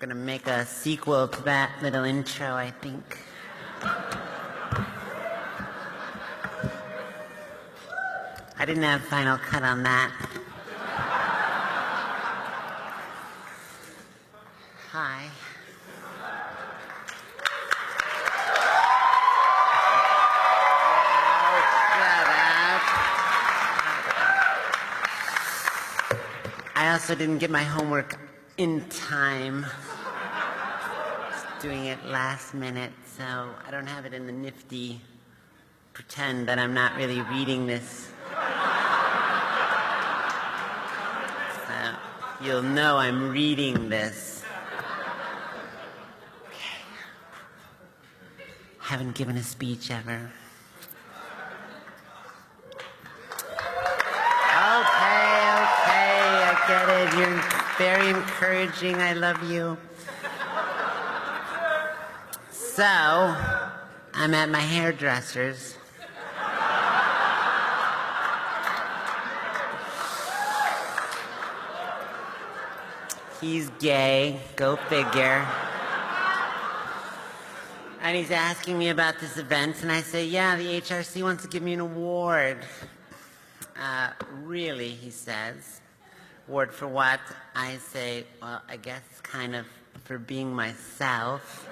gonna make a sequel to that little intro, I think. I didn't have final cut on that. Hi. I also didn't get my homework in time. Just doing it last minute, so I don't have it in the nifty pretend that I'm not really reading this. So you'll know I'm reading this. Okay. Haven't given a speech ever. Get it. You're very encouraging. I love you. So, I'm at my hairdresser's. He's gay. Go figure. And he's asking me about this event, and I say, yeah, the HRC wants to give me an award. Really, he says. Award for what? I say, well, I guess kind of for being myself.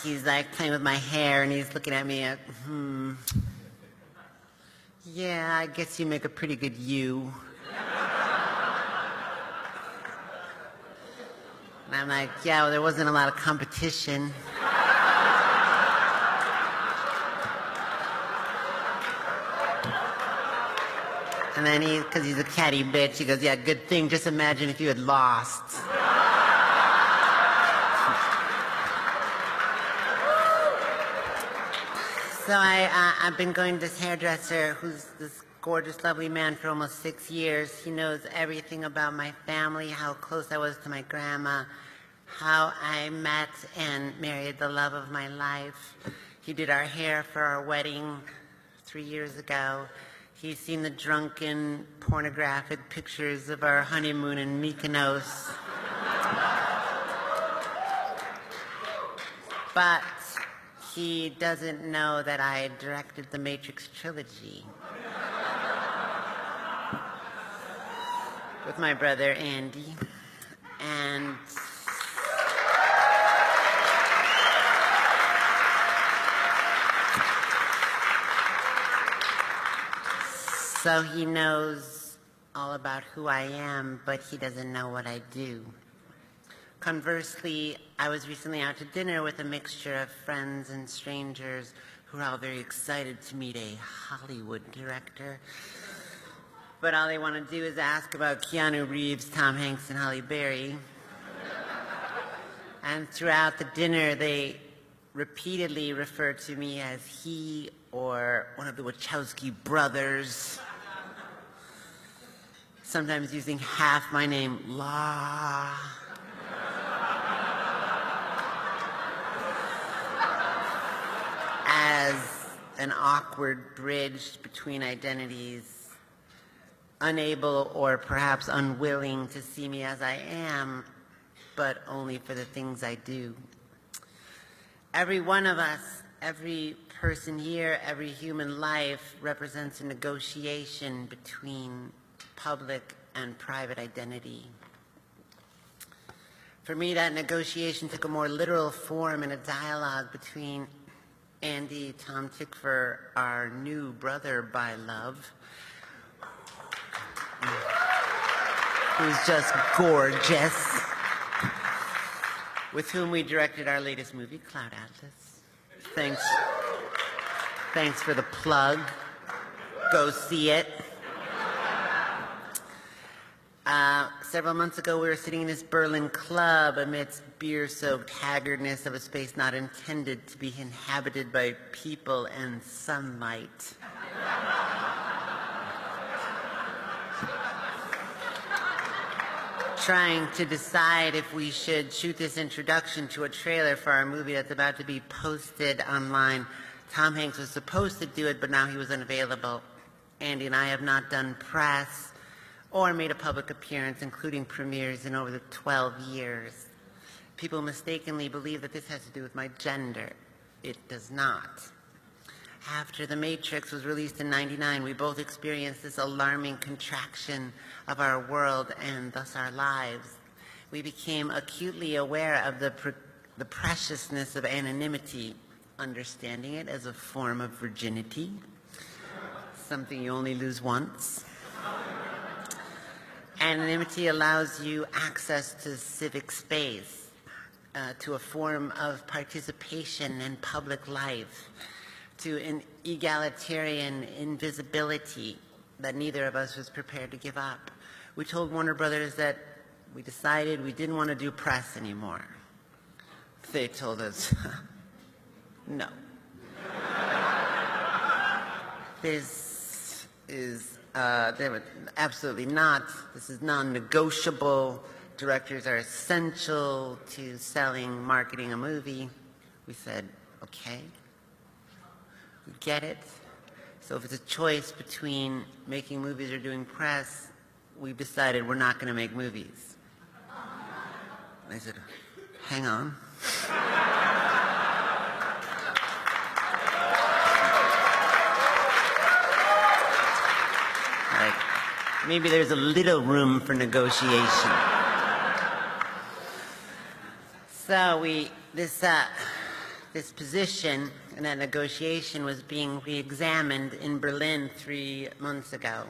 He's like playing with my hair and he's looking at me like, yeah, I guess you make a pretty good you. And I'm like, yeah, well, there wasn't a lot of competition. And then because he's a catty bitch, he goes, yeah, good thing, just imagine if you had lost. So I've been going to this hairdresser, who's this gorgeous, lovely man, for almost 6 years. He knows everything about my family, how close I was to my grandma, how I met and married the love of my life. He did our hair for our wedding 3 years ago. He's seen the drunken, pornographic pictures of our honeymoon in Mykonos. But he doesn't know that I directed the Matrix trilogy with my brother Andy. And so he knows all about who I am, but he doesn't know what I do. Conversely, I was recently out to dinner with a mixture of friends and strangers who are all very excited to meet a Hollywood director. But all they want to do is ask about Keanu Reeves, Tom Hanks, and Halle Berry. And throughout the dinner, they repeatedly refer to me as he or one of the Wachowski brothers. Sometimes using half my name, La. As an awkward bridge between identities, unable or perhaps unwilling to see me as I am, but only for the things I do. Every one of us, every person here, every human life represents a negotiation between public and private identity. For me, that negotiation took a more literal form in a dialogue between Andy, Tom Tickfer, our new brother by love, who's just gorgeous, with whom we directed our latest movie, Cloud Atlas. Thanks for the plug. Go see it. Several months ago, we were sitting in this Berlin club amidst beer-soaked haggardness of a space not intended to be inhabited by people and sunlight. Trying to decide if we should shoot this introduction to a trailer for our movie that's about to be posted online Tom Hanks was supposed to do it, but now he was unavailable. Andy and I have not done press or made a public appearance, including premieres, in over the 12 years. People mistakenly believe that this has to do with my gender. It does not. After The Matrix was released in '99, we both experienced this alarming contraction of our world and thus our lives. We became acutely aware of the preciousness of anonymity, understanding it as a form of virginity, something you only lose once. Anonymity allows you access to civic space, to a form of participation in public life, to an egalitarian invisibility that neither of us was prepared to give up. We told Warner Brothers that we decided we didn't want to do press anymore. They told us, no. This is absolutely not. This is non-negotiable. Directors are essential to selling, marketing a movie. We said, okay, we get it. So if it's a choice between making movies or doing press, we've decided we're not going to make movies. And I said, hang on. Like, maybe there's a little room for negotiation. So this position and that negotiation was being re-examined in Berlin 3 months ago.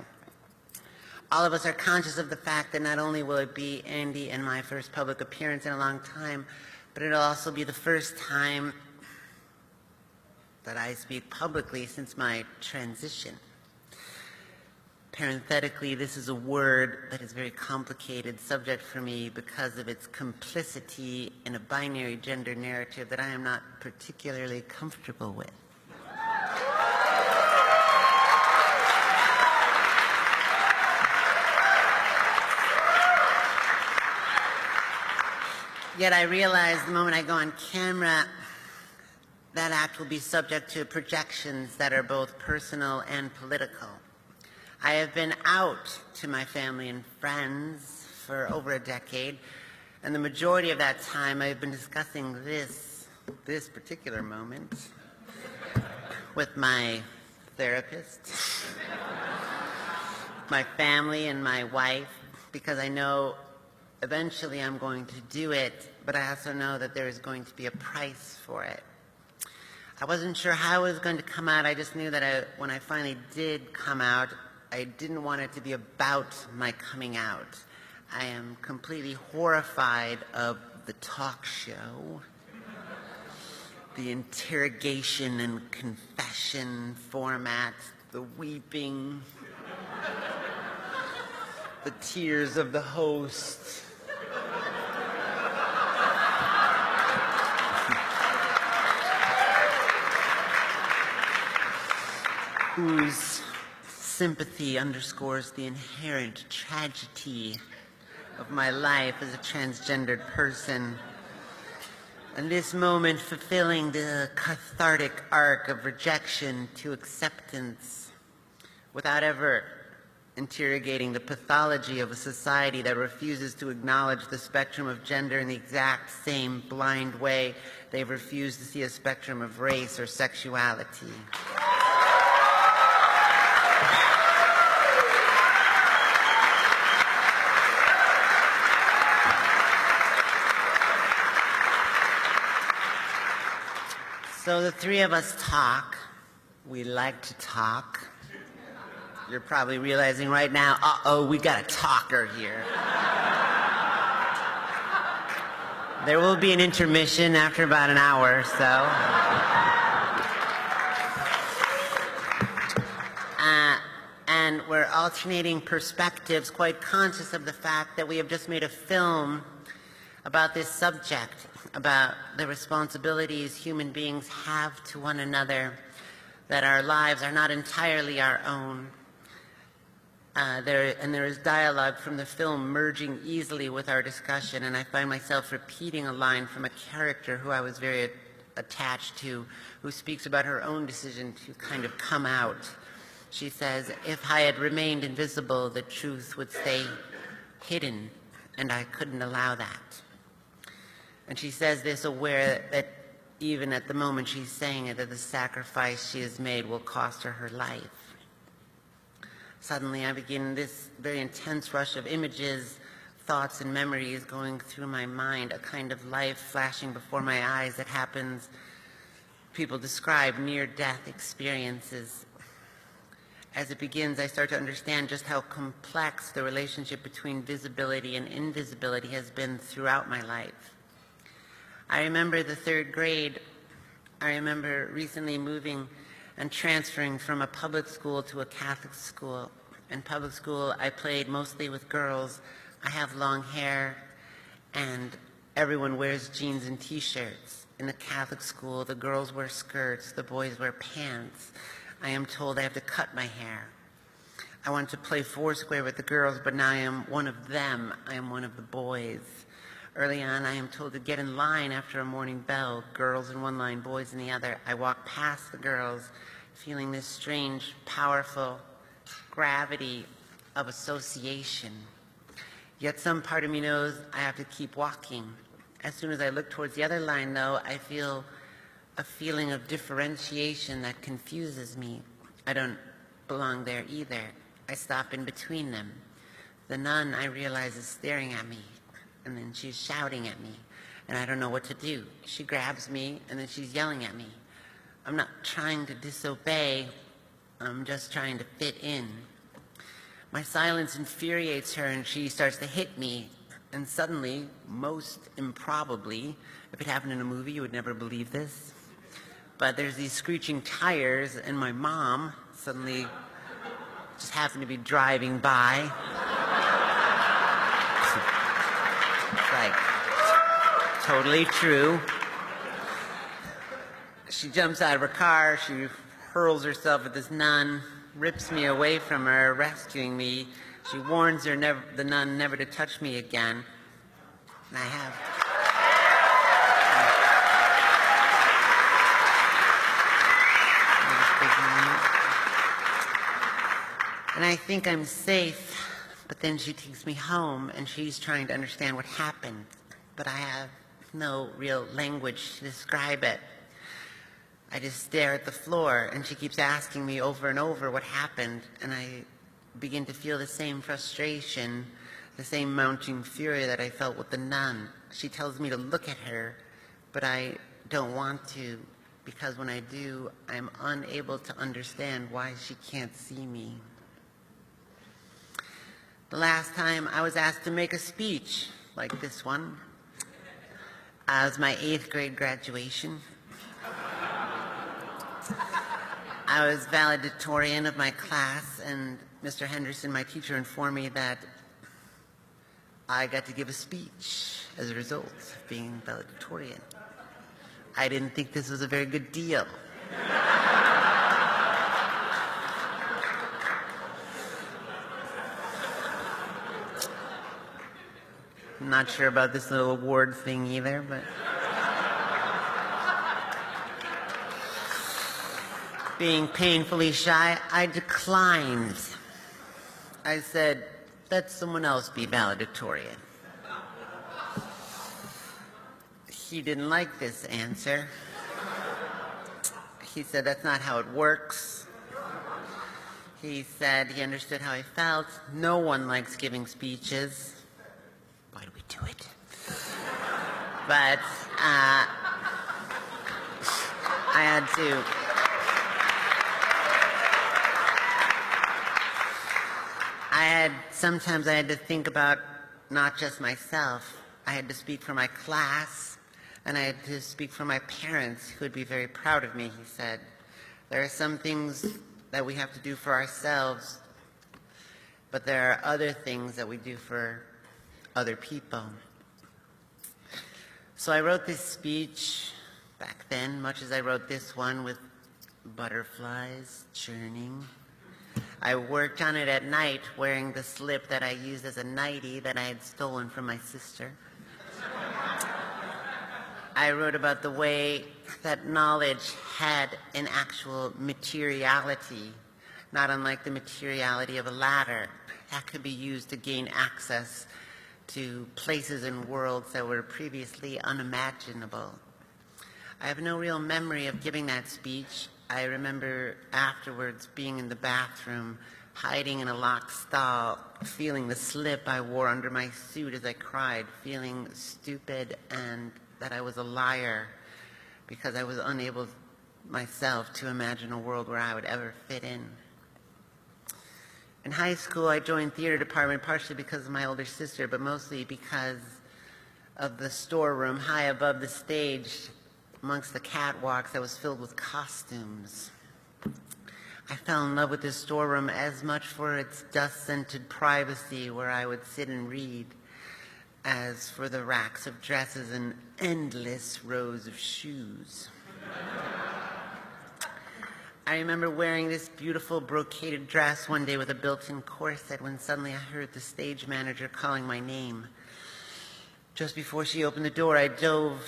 All of us are conscious of the fact that not only will it be Andy and my first public appearance in a long time, but it'll also be the first time that I speak publicly since my transition. Parenthetically, this is a word that is a very complicated subject for me because of its complicity in a binary gender narrative that I am not particularly comfortable with. Yet I realize the moment I go on camera, that act will be subject to projections that are both personal and political. I have been out to my family and friends for over a decade, and the majority of that time I've been discussing this particular moment with my therapist, my family, and my wife, because I know eventually I'm going to do it, but I also know that there is going to be a price for it. I wasn't sure how it was going to come out. I just knew that when I finally did come out, I didn't want it to be about my coming out. I am completely horrified of the talk show, the interrogation and confession format, the weeping, the tears of the host. Whose sympathy underscores the inherent tragedy of my life as a transgendered person. And this moment fulfilling the cathartic arc of rejection to acceptance without ever interrogating the pathology of a society that refuses to acknowledge the spectrum of gender in the exact same blind way they've refused to see a spectrum of race or sexuality. So the three of us talk. We like to talk. You're probably realizing right now, uh-oh, we got a talker here. There will be an intermission after about an hour or so. And we're alternating perspectives, quite conscious of the fact that we have just made a film about this subject, about the responsibilities human beings have to one another, that our lives are not entirely our own. There is dialogue from the film merging easily with our discussion, and I find myself repeating a line from a character who I was very attached to, who speaks about her own decision to kind of come out. She says, if I had remained invisible, the truth would stay hidden, and I couldn't allow that. And she says this aware that even at the moment she's saying it, that the sacrifice she has made will cost her her life. Suddenly I begin this very intense rush of images, thoughts, and memories going through my mind, a kind of life flashing before my eyes that happens, people describe near-death experiences. As it begins, I start to understand just how complex the relationship between visibility and invisibility has been throughout my life. I remember the third grade. I remember recently moving and transferring from a public school to a Catholic school. In public school, I played mostly with girls. I have long hair, and everyone wears jeans and t-shirts. In the Catholic school, the girls wear skirts, the boys wear pants. I am told I have to cut my hair. I want to play foursquare with the girls, but now I am one of them. I am one of the boys. Early on, I am told to get in line after a morning bell, girls in one line, boys in the other. I walk past the girls, feeling this strange, powerful gravity of association. Yet some part of me knows I have to keep walking. As soon as I look towards the other line, though, I feel a feeling of differentiation that confuses me. I don't belong there either. I stop in between them. The nun, I realize, is staring at me, and then she's shouting at me, and I don't know what to do. She grabs me, and then she's yelling at me. I'm not trying to disobey. I'm just trying to fit in. My silence infuriates her, and she starts to hit me. And suddenly, most improbably, if it happened in a movie, you would never believe this, but there's these screeching tires, and my mom suddenly just happened to be driving by. It's like, totally true. She jumps out of her car, she hurls herself at this nun, rips me away from her, rescuing me. She warns her, the nun, never to touch me again. And I have. And I think I'm safe, but then she takes me home, and she's trying to understand what happened. But I have no real language to describe it. I just stare at the floor, and she keeps asking me over and over what happened, and I begin to feel the same frustration, the same mounting fury that I felt with the nun. She tells me to look at her, but I don't want to, because when I do, I'm unable to understand why she can't see me. The last time I was asked to make a speech like this one, as my 8th grade graduation. I was valedictorian of my class, and Mr. Henderson, my teacher, informed me that I got to give a speech as a result of being valedictorian. I didn't think this was a very good deal. I'm not sure about this little award thing either, but being painfully shy, I declined. I said, let someone else be valedictorian. He didn't like this answer. He said, that's not how it works. He said he understood how I felt. No one likes giving speeches. Why do we do it? But I had to. Sometimes I had to think about not just myself. I had to speak for my class, and I had to speak for my parents, who would be very proud of me, he said. There are some things that we have to do for ourselves, but there are other things that we do for other people. So I wrote this speech back then, much as I wrote this one, with butterflies churning. I worked on it at night, wearing the slip that I used as a nightie that I had stolen from my sister. I wrote about the way that knowledge had an actual materiality, not unlike the materiality of a ladder that could be used to gain access to places and worlds that were previously unimaginable. I have no real memory of giving that speech. I remember afterwards being in the bathroom, hiding in a locked stall, feeling the slip I wore under my suit as I cried, feeling stupid and that I was a liar because I was unable myself to imagine a world where I would ever fit in. In high school, I joined theater department partially because of my older sister, but mostly because of the storeroom high above the stage amongst the catwalks that was filled with costumes. I fell in love with this storeroom as much for its dust-scented privacy where I would sit and read as for the racks of dresses and endless rows of shoes. I remember wearing this beautiful brocaded dress one day with a built-in corset when suddenly I heard the stage manager calling my name. Just before she opened the door, I dove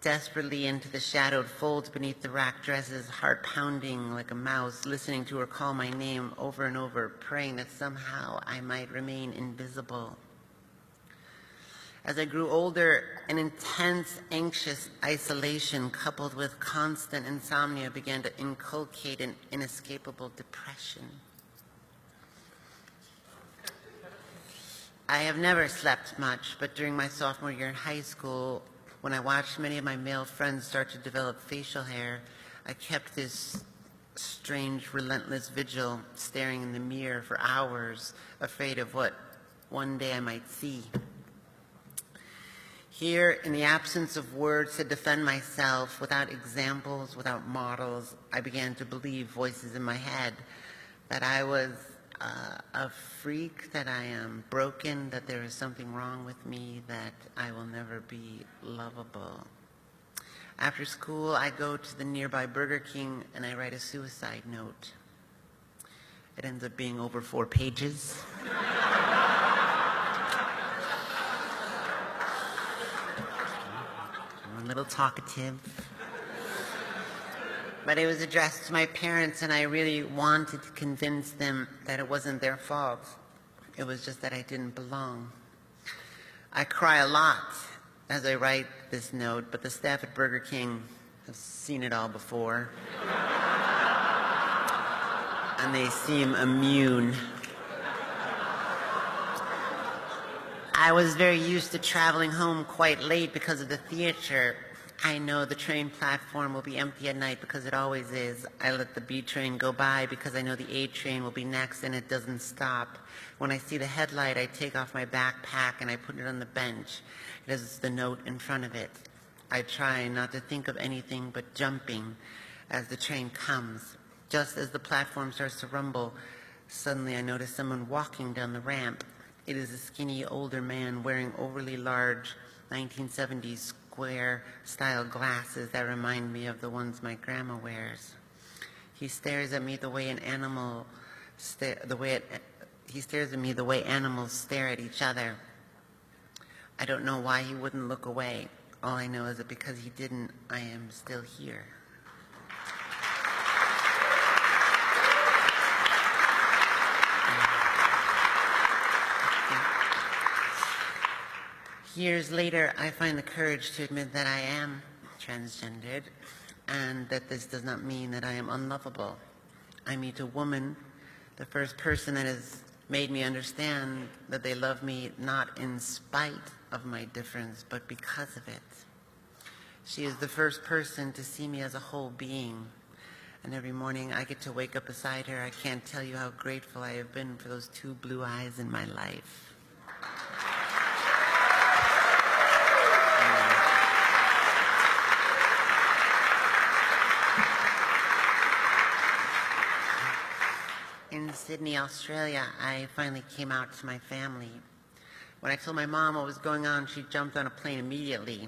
desperately into the shadowed folds beneath the rack dresses, heart pounding like a mouse, listening to her call my name over and over, praying that somehow I might remain invisible. As I grew older, an intense, anxious isolation coupled with constant insomnia began to inculcate an inescapable depression. I have never slept much, but during my sophomore year in high school, when I watched many of my male friends start to develop facial hair, I kept this strange, relentless vigil, staring in the mirror for hours, afraid of what one day I might see. Here, in the absence of words to defend myself, without examples, without models, I began to believe voices in my head that I was a freak, that I am broken, that there is something wrong with me, that I will never be lovable. After school, I go to the nearby Burger King and I write a suicide note. It ends up being over 4 pages. I'm a little talkative. But it was addressed to my parents, and I really wanted to convince them that it wasn't their fault. It was just that I didn't belong. I cry a lot as I write this note, but the staff at Burger King have seen it all before. And they seem immune. I was very used to traveling home quite late because of the theater. I know the train platform will be empty at night because it always is. I let the B train go by because I know the A train will be next and it doesn't stop. When I see the headlight, I take off my backpack and I put it on the bench. It has the note in front of it. I try not to think of anything but jumping as the train comes. Just as the platform starts to rumble, suddenly I notice someone walking down the ramp. It is a skinny older man wearing overly large 1970s square-style glasses that remind me of the ones my grandma wears. He stares at me the way animals stare at each other. I don't know why he wouldn't look away. All I know is that because he didn't, I am still here. Years later, I find the courage to admit that I am transgendered and that this does not mean that I am unlovable. I meet a woman, the first person that has made me understand that they love me not in spite of my difference, but because of it. She is the first person to see me as a whole being. And every morning I get to wake up beside her. I can't tell you how grateful I have been for those 2 blue eyes in my life. In Sydney, Australia, I finally came out to my family. When I told my mom what was going on, she jumped on a plane immediately.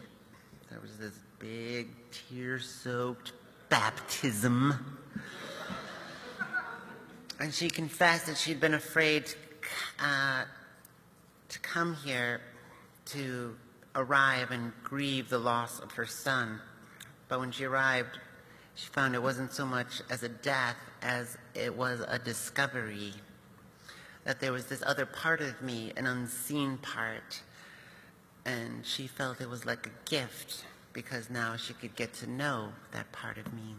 There was this big, tear-soaked baptism. And she confessed that she'd been afraid to come here to arrive and grieve the loss of her son. But when she arrived, she found it wasn't so much as a death as it was a discovery, that there was this other part of me, an unseen part, and she felt it was like a gift because now she could get to know that part of me.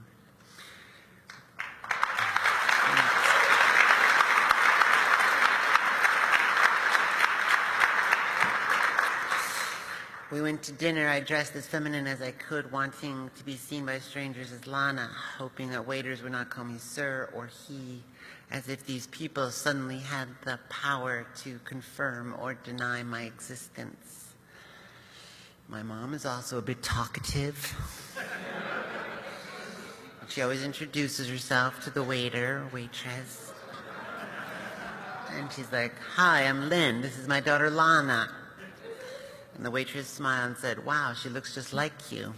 We went to dinner. I dressed as feminine as I could, wanting to be seen by strangers as Lana, hoping that waiters would not call me sir or he, as if these people suddenly had the power to confirm or deny my existence. My mom is also a bit talkative. She always introduces herself to the waiter or waitress. And she's like, "Hi, I'm Lynn. This is my daughter Lana." And the waitress smiled and said, "Wow, she looks just like you."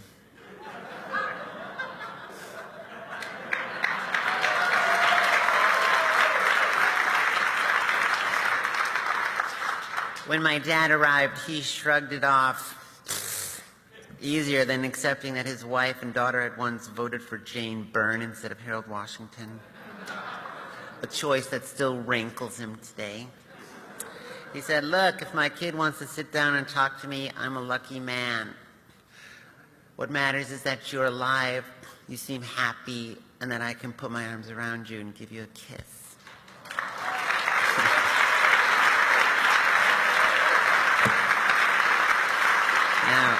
When my dad arrived, he shrugged it off, easier than accepting that his wife and daughter had once voted for Jane Byrne instead of Harold Washington, a choice that still rankles him today. He said, "Look, if my kid wants to sit down and talk to me, I'm a lucky man. What matters is that you're alive, you seem happy, and that I can put my arms around you and give you a kiss." Now,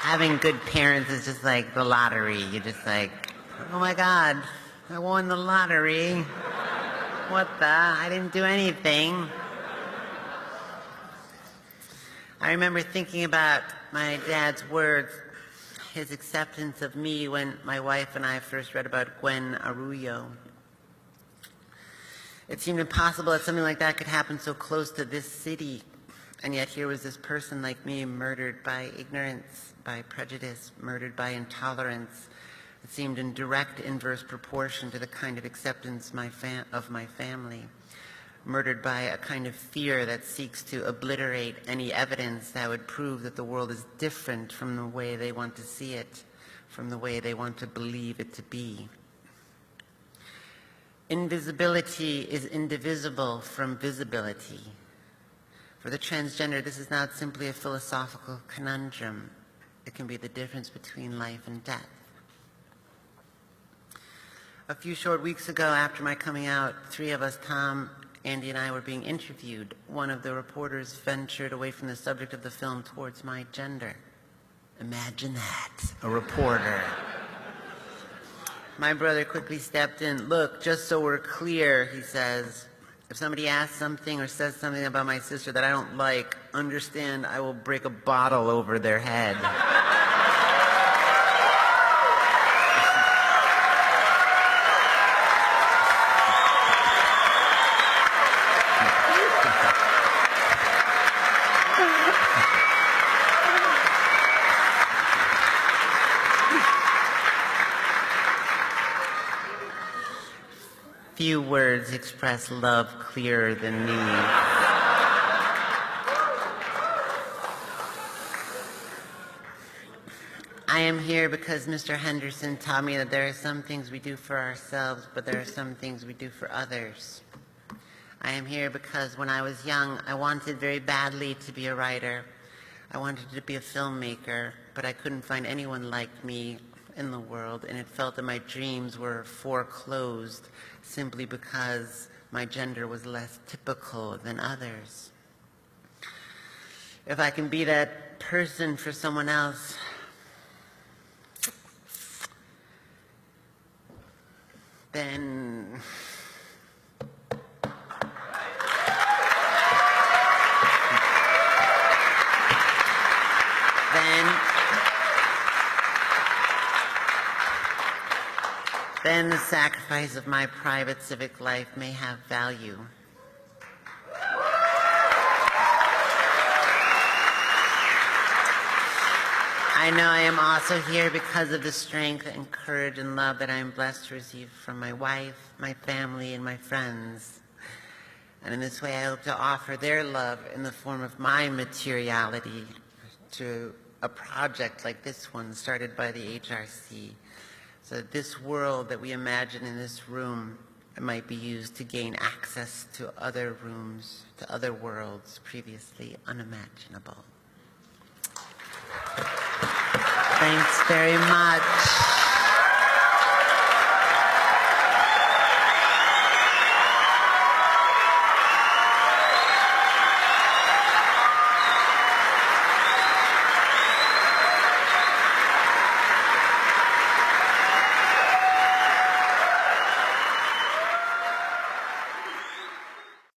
having good parents is just like the lottery. You're just like, "Oh my God, I won the lottery. What the? I didn't do anything." I remember thinking about my dad's words, his acceptance of me when my wife and I first read about Gwen Arroyo. It seemed impossible that something like that could happen so close to this city. And yet here was this person like me, murdered by ignorance, by prejudice, murdered by intolerance. It seemed in direct inverse proportion to the kind of acceptance of my family, murdered by a kind of fear that seeks to obliterate any evidence that would prove that the world is different from the way they want to see it, from the way they want to believe it to be. Invisibility is indivisible from visibility. For the transgender, this is not simply a philosophical conundrum. It can be the difference between life and death. A few short weeks ago, after my coming out, three of us, Tom, Andy, and I, were being interviewed. One of the reporters ventured away from the subject of the film towards my gender. Imagine that, a reporter. My brother quickly stepped in. "Look, just so we're clear," he says, "if somebody asks something or says something about my sister that I don't like, understand I will break a bottle over their head." Few words express love clearer than these. I am here because Mr. Henderson taught me that there are some things we do for ourselves, but there are some things we do for others. I am here because when I was young, I wanted very badly to be a writer. I wanted to be a filmmaker, but I couldn't find anyone like me in the world, and it felt that my dreams were foreclosed simply because my gender was less typical than others. If I can be that person for someone else, then the sacrifice of my private civic life may have value. I know I am also here because of the strength and courage and love that I am blessed to receive from my wife, my family, and my friends. And in this way, I hope to offer their love in the form of my materiality to a project like this one started by the HRC, so that this world that we imagine in this room might be used to gain access to other rooms, to other worlds previously unimaginable. Thanks very much.